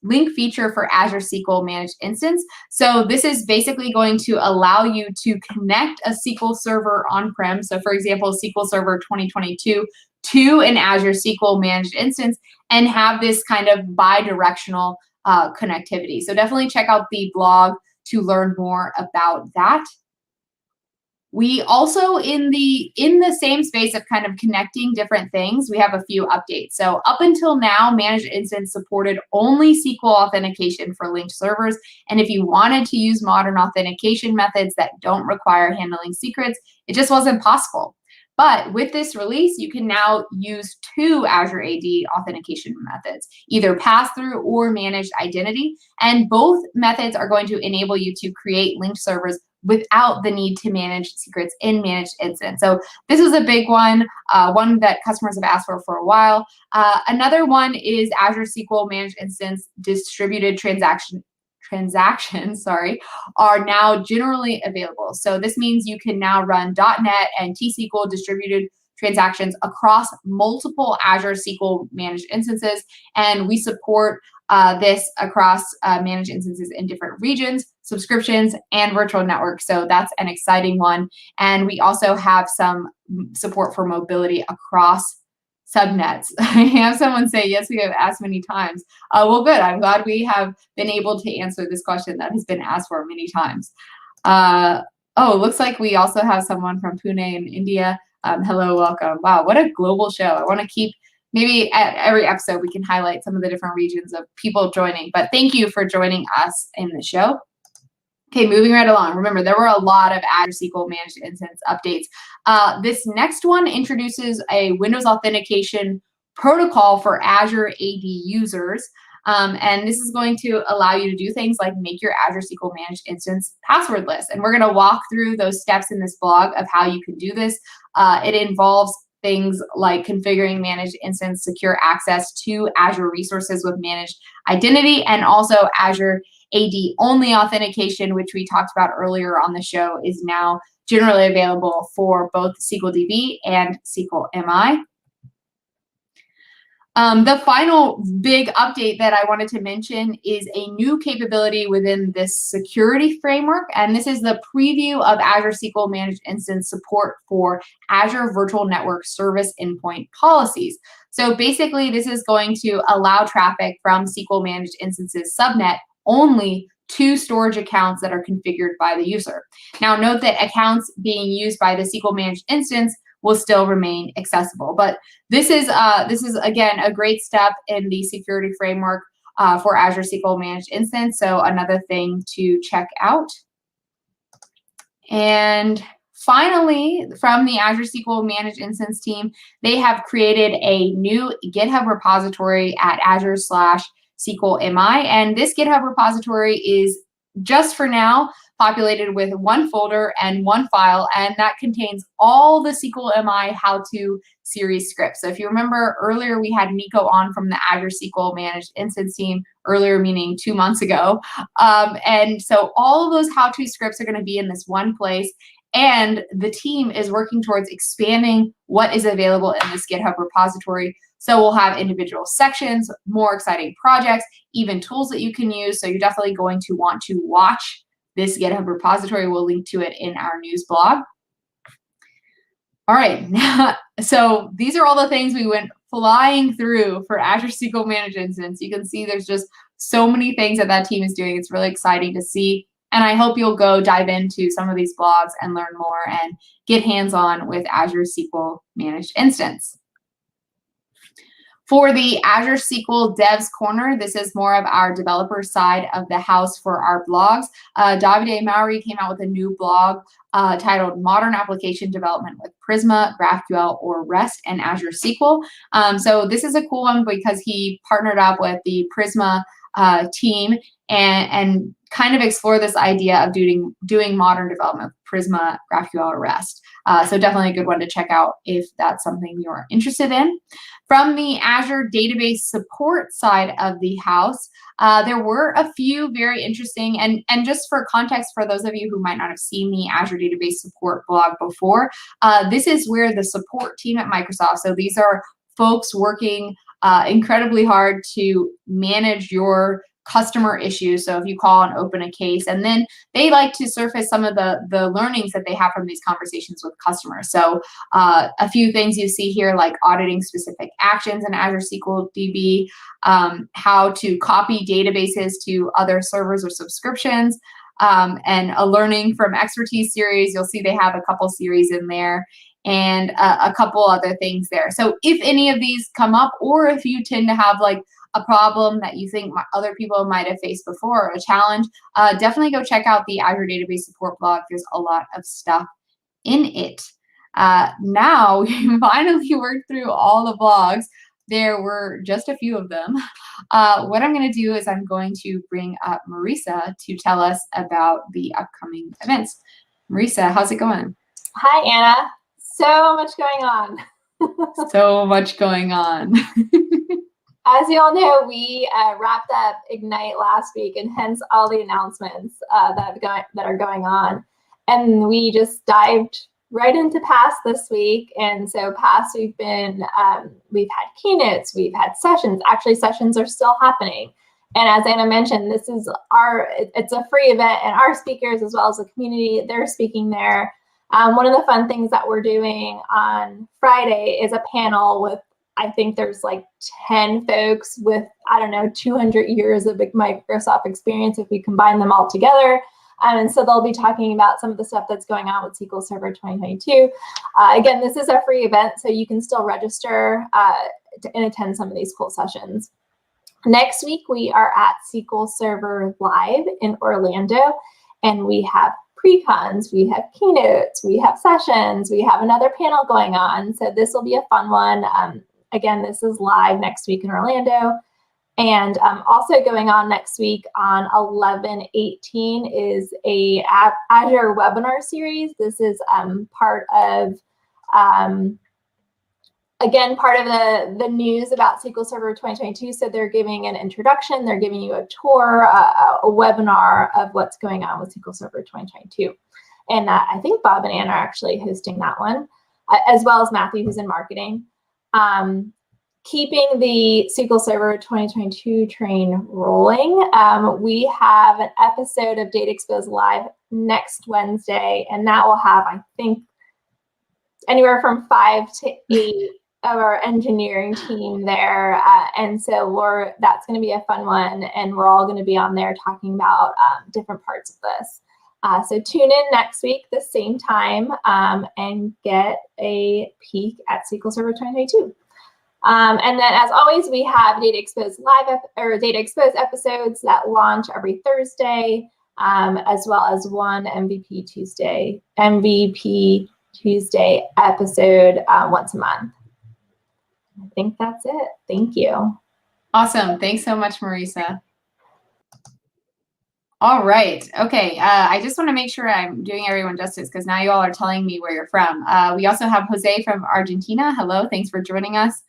Speaker 1: link feature for Azure SQL Managed Instance. So this is basically going to allow you to connect a SQL Server on-prem. So for example, SQL Server 2022 to an Azure SQL Managed Instance, and have this kind of bi-directional connectivity. So definitely check out the blog to learn more about that. We also, in the same space of kind of connecting different things, we have a few updates. So up until now, Managed Instance supported only SQL authentication for linked servers. And if you wanted to use modern authentication methods that don't require handling secrets, it just wasn't possible. But with this release, you can now use 2 Azure AD authentication methods, either pass-through or managed identity. And both methods are going to enable you to create linked servers without the need to manage secrets in Managed Instance. So this is a big one, one that customers have asked for a while. Another one is Azure SQL Managed Instance distributed transactions are now generally available. So this means you can now run .NET and T-SQL distributed transactions across multiple Azure SQL Managed Instances, and we support this across managed instances in different regions. subscriptions, and virtual networks. So that's an exciting one. And we also have some support for mobility across subnets. I have someone say, yes, we have asked many times. Well, good. I'm glad we have been able to answer this question that has been asked for many times. Oh, looks like we also have someone from Pune in India. Hello, welcome. Wow, what a global show. I want to keep, maybe at every episode, we can highlight some of the different regions of people joining. But thank you for joining us in the show. Okay, moving right along. Remember, there were a lot of Azure SQL Managed Instance updates. This next one introduces a Windows authentication protocol for Azure AD users. And this is going to allow you to do things like make your Azure SQL Managed Instance passwordless. And we're going to walk through those steps in this blog of how you can do this. It involves things like configuring managed instance secure access to Azure resources with managed identity, and also Azure AD only authentication, which we talked about earlier on the show, is now generally available for both SQL DB and SQL MI. The final big update that I wanted to mention is a new capability within this security framework, and this is the preview of Azure SQL Managed Instance support for Azure Virtual Network Service Endpoint Policies. So basically, this is going to allow traffic from SQL Managed Instances subnet only to storage accounts that are configured by the user. Now, note that accounts being used by the SQL Managed Instance will still remain accessible. But this is again a great step in the security framework for Azure SQL Managed Instance. So another thing to check out. And finally, from the Azure SQL Managed Instance team, they have created a new GitHub repository at Azure/SQL MI. And this GitHub repository is just for now populated with one folder and one file, and that contains all the SQL MI how-to series scripts. So if you remember earlier, we had Nico on from the Azure SQL Managed Instance team, earlier meaning 2 months ago. And so all of those how-to scripts are going to be in this one place, and the team is working towards expanding what is available in this GitHub repository. So we'll have individual sections, more exciting projects, even tools that you can use. So you're definitely going to want to watch this GitHub repository. We'll link to it in our news blog. All right, so these are all the things we went flying through for Azure SQL Managed Instance. You can see there's just so many things that team is doing. It's really exciting to see. And I hope you'll go dive into some of these blogs and learn more and get hands-on with Azure SQL Managed Instance. For the Azure SQL Devs Corner, this is more of our developer side of the house for our blogs. Davide Mauri came out with a new blog titled Modern Application Development with Prisma, GraphQL, or REST and Azure SQL. So this is a cool one because he partnered up with the Prisma team and kind of explore this idea of doing modern development with Prisma, GraphQL, or REST. So definitely a good one to check out if that's something you're interested in. From the Azure Database support side of the house, there were a few very interesting, and just for context, for those of you who might not have seen the Azure Database support blog before, this is where the support team at Microsoft, so these are folks working incredibly hard to manage your customer issues. So if you call and open a case, and then they like to surface some of the learnings that they have from these conversations with customers. So a few things you see here, like auditing specific actions in Azure SQL DB, how to copy databases to other servers or subscriptions, and a learning from expertise series. You'll see they have a couple series in there, and a couple other things there. So if any of these come up, or if you tend to have like a problem that you think other people might have faced before, or a challenge, definitely go check out the Azure Database Support blog. There's a lot of stuff in it. Now, we finally worked through all the blogs. There were just a few of them. What I'm going to do is I'm going to bring up Marisa to tell us about the upcoming events. Marisa, how's it going?
Speaker 5: Hi, Anna. So much going on.
Speaker 1: So much going on.
Speaker 5: As you all know, we wrapped up Ignite last week, and hence all the announcements that are going on. And we just dived right into PASS this week. And so PASS, we've had keynotes, we've had sessions. Actually, sessions are still happening. And as Anna mentioned, it's a free event, and our speakers, as well as the community, they're speaking there. One of the fun things that we're doing on Friday is a panel with, I think there's like 10 folks with, I don't know, 200 years of Microsoft experience if we combine them all together. And so they'll be talking about some of the stuff that's going on with SQL Server 2022. Again, this is a free event, so you can still register and attend some of these cool sessions. Next week, we are at SQL Server Live in Orlando, and we have pre-cons, we have keynotes, we have sessions, we have another panel going on. So this will be a fun one. Again, this is live next week in Orlando. And also going on next week on 11/18 is a Azure webinar series. This is part of, again, part of the news about SQL Server 2022. So they're giving an introduction, they're giving you a tour, a webinar of what's going on with SQL Server 2022. And I think Bob and Anna are actually hosting that one, as well as Matthew, who's in marketing. Keeping the SQL Server 2022 train rolling, we have an episode of Data Exposed Live next Wednesday, and that will have, I think, anywhere from 5 to 8 of our engineering team there. And so that's going to be a fun one, and we're all going to be on there talking about different parts of this. So tune in next week, the same time, and get a peek at SQL Server 2022. And then, as always, we have Data Exposed Live or Data Exposed episodes that launch every Thursday, as well as one MVP Tuesday episode once a month. I think that's it. Thank you.
Speaker 1: Awesome. Thanks so much, Marisa. All right. Okay. I just want to make sure I'm doing everyone justice, because now you all are telling me where you're from. We also have Jose from Argentina. Hello. Thanks for joining us.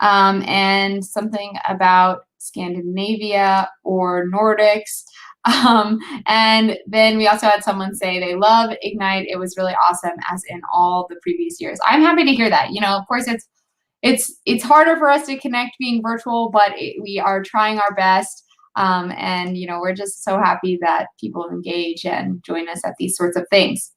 Speaker 1: And something about Scandinavia or Nordics. And then we also had someone say they love Ignite. It was really awesome, as in all the previous years. I'm happy to hear that. You know, of course, it's harder for us to connect being virtual, but we are trying our best. And, you know, we're just so happy that people engage and join us at these sorts of things.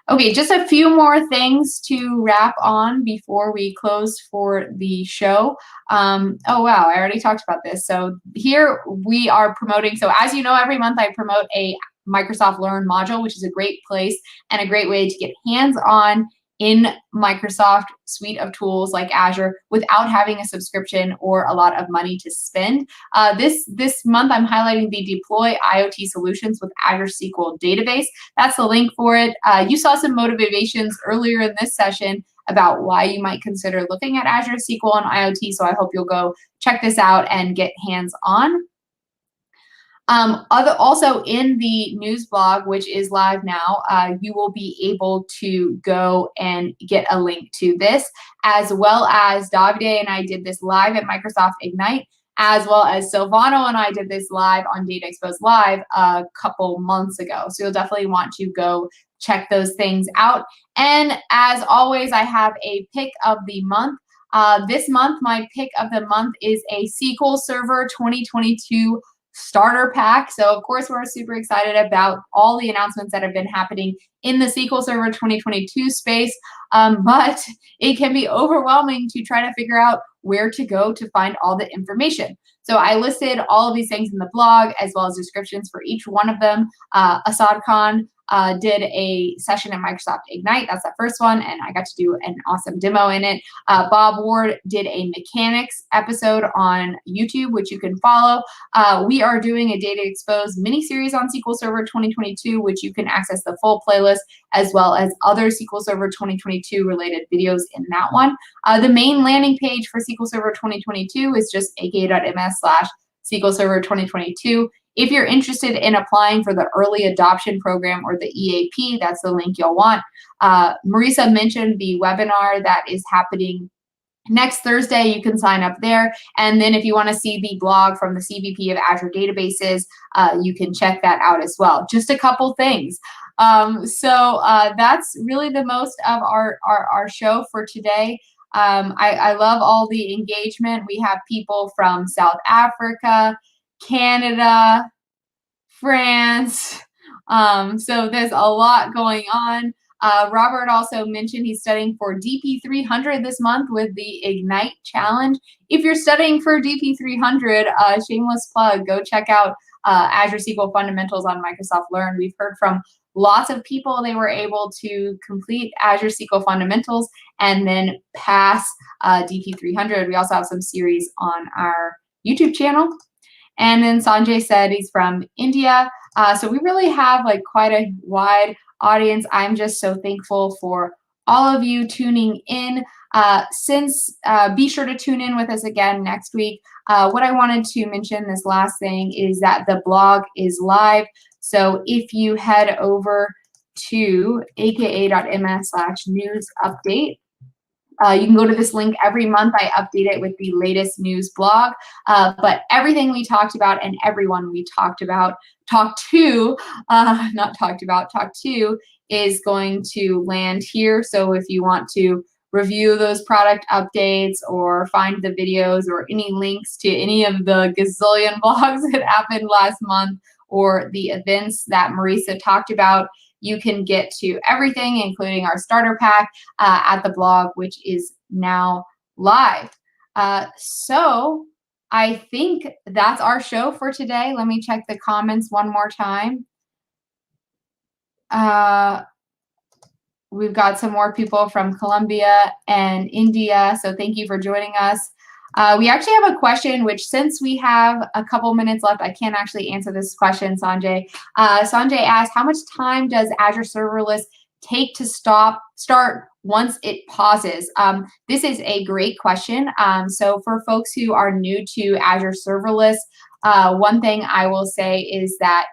Speaker 1: Okay, just a few more things to wrap on before we close for the show. Oh, wow, I already talked about this. So here we are promoting. So as you know, every month I promote a Microsoft Learn module, which is a great place and a great way to get hands-on in Microsoft suite of tools like Azure without having a subscription or a lot of money to spend. This month, I'm highlighting the Deploy IoT Solutions with Azure SQL Database. That's the link for it. You saw some motivations earlier in this session about why you might consider looking at Azure SQL and IoT, so I hope you'll go check this out and get hands-on. Also in the news blog, which is live now, you will be able to go and get a link to this, as well as Davide and I did this live at Microsoft Ignite, as well as Silvano and I did this live on Data Exposed Live a couple months ago. So you'll definitely want to go check those things out. And as always, I have a pick of the month. This month, my pick of the month is a SQL Server 2022 starter pack. So of course, we're super excited about all the announcements that have been happening in the SQL Server 2022 space, but it can be overwhelming to try to figure out where to go to find all the information. So I listed all of these things in the blog, as well as descriptions for each one of them. Asad Khan did a session at Microsoft Ignite. That's the first one, and I got to do an awesome demo in it. Bob Ward did a mechanics episode on YouTube, which you can follow. We are doing a Data Exposed mini-series on SQL Server 2022, which you can access the full playlist, as well as other SQL Server 2022 related videos in that one. The main landing page for SQL Server 2022 is just aka.ms/SQL Server 2022. If you're interested in applying for the early adoption program or the EAP, that's the link you'll want. Marisa mentioned the webinar that is happening next Thursday. You can sign up there. And then if you want to see the blog from the CVP of Azure Databases, you can check that out as well. Just a couple things. So that's really the most of our show for today. I love all the engagement. We have people from South Africa, Canada, France. So there's a lot going on. Robert also mentioned he's studying for DP 300 this month with the Ignite Challenge. If you're studying for DP 300, shameless plug, go check out Azure SQL Fundamentals on Microsoft Learn. We've heard from lots of people they were able to complete Azure SQL Fundamentals and then pass DP 300. We also have some series on our YouTube channel. And then Sanjay said he's from India. So we really have like quite a wide audience. I'm just so thankful for all of you tuning in. Be sure to tune in with us again next week. What I wanted to mention, this last thing, is that the blog is live. So if you head over to aka.ms/news update, you can go to this link every month. I update it with the latest news blog. But everything we talked about and everyone we talked to is going to land here. So if you want to review those product updates or find the videos or any links to any of the gazillion blogs that happened last month or the events that Marisa talked about, you can get to everything, including our starter pack, at the blog, which is now live. So I think that's our show for today. Let me check the comments one more time. We've got some more people from Colombia and India, so thank you for joining us. We actually have a question, which since we have a couple minutes left, I can't actually answer this question, Sanjay. Sanjay asked, how much time does Azure Serverless take to start once it pauses? This is a great question. So for folks who are new to Azure Serverless, one thing I will say is that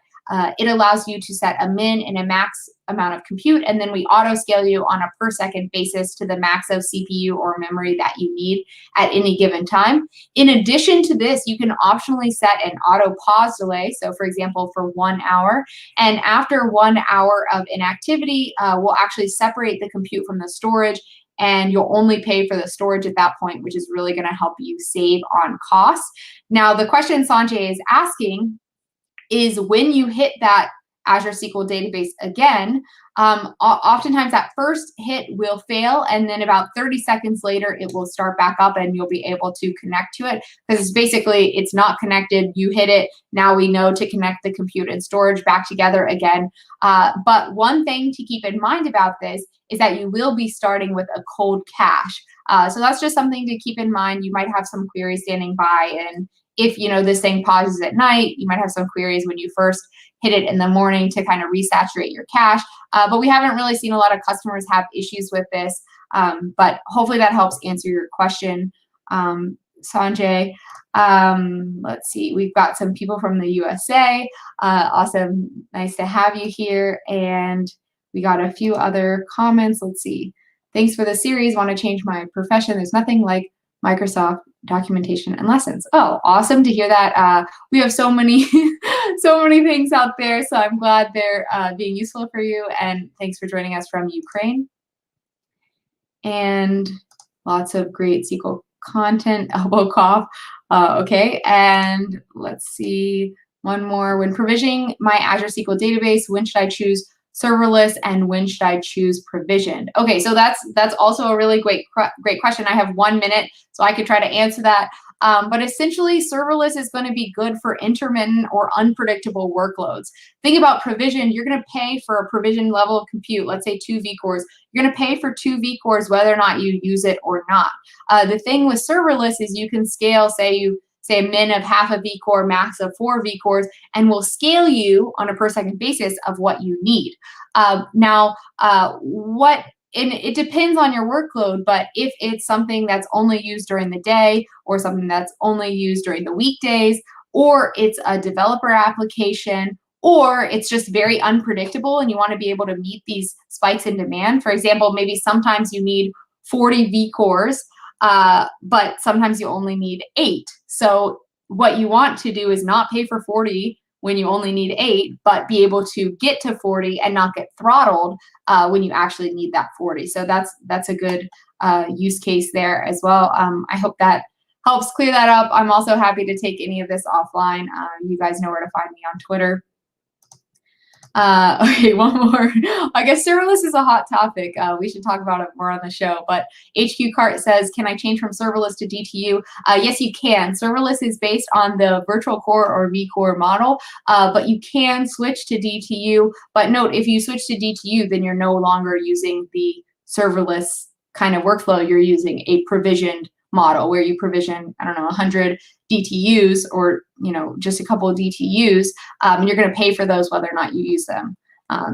Speaker 1: it allows you to set a min and a max amount of compute, and then we auto scale you on a per second basis to the max of CPU or memory that you need at any given time. In addition to this, you can optionally set an auto pause delay. So for example, for 1 hour, and after 1 hour of inactivity, we'll actually separate the compute from the storage, and you'll only pay for the storage at that point, which is really going to help you save on costs. Now, the question Sanjay is asking is when you hit that Azure SQL Database again, oftentimes that first hit will fail, and then about 30 seconds later, it will start back up and you'll be able to connect to it, because basically it's not connected. You hit it, now we know to connect the compute and storage back together again. But one thing to keep in mind about this is that you will be starting with a cold cache. So that's just something to keep in mind. You might have some queries standing by, and if this thing pauses at night, you might have some queries when you first hit it in the morning to kind of resaturate your cache. But we haven't really seen a lot of customers have issues with this. But hopefully that helps answer your question, Sanjay. Let's see, we've got some people from the USA. Awesome, nice to have you here. And we got a few other comments. Let's see. Thanks for the series. Want to change my profession. There's nothing like Microsoft documentation and lessons. Oh, awesome to hear that. We have so many things out there, so I'm glad they're being useful for you, and thanks for joining us from Ukraine. And lots of great SQL content, elbow cough. Okay, and let's see, one more. When provisioning my Azure SQL Database, when should I choose serverless and when should I choose provisioned? Okay, so that's also a really great question. I have 1 minute, so I could try to answer that. But essentially, serverless is going to be good for intermittent or unpredictable workloads. Think about provision. You're going to pay for a provision level of compute, let's say 2 vCores. You're going to pay for 2 vCores whether or not you use it or not. The thing with serverless is you can scale, say a min of half a vCore, max of 4 vCores, and we'll scale you on a per second basis of what you need. And it depends on your workload, but if it's something that's only used during the day or something that's only used during the weekdays, or it's a developer application, or it's just very unpredictable and you want to be able to meet these spikes in demand. For example, maybe sometimes you need 40 vCores, but sometimes you only need 8. So what you want to do is not pay for 40 when you only need 8, but be able to get to 40 and not get throttled when you actually need that 40. So that's a good use case there as well. I hope that helps clear that up. I'm also happy to take any of this offline. You guys know where to find me on Twitter. Okay, one more. I guess serverless is a hot topic. We should talk about it more on the show. But HQ Cart says, can I change from serverless to DTU? Yes, you can. Serverless is based on the virtual core or vCore model, but you can switch to DTU. But note, if you switch to DTU, then you're no longer using the serverless kind of workflow. You're using a provisioned model where you provision, I don't know, 100 DTUs or, just a couple of DTUs, and you're going to pay for those whether or not you use them.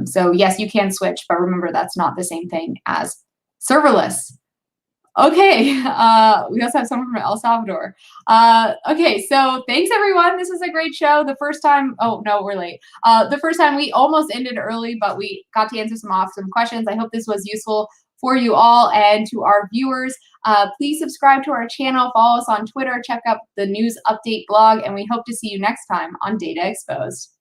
Speaker 1: So yes, you can switch, but remember that's not the same thing as serverless. Okay, we also have someone from El Salvador. Okay, so thanks everyone. This was a great show. The first time, oh no, we're late. The first time we almost ended early, but we got to answer some awesome questions. I hope this was useful for you all and to our viewers. Please subscribe to our channel, follow us on Twitter, check out the news update blog, and we hope to see you next time on Data Exposed.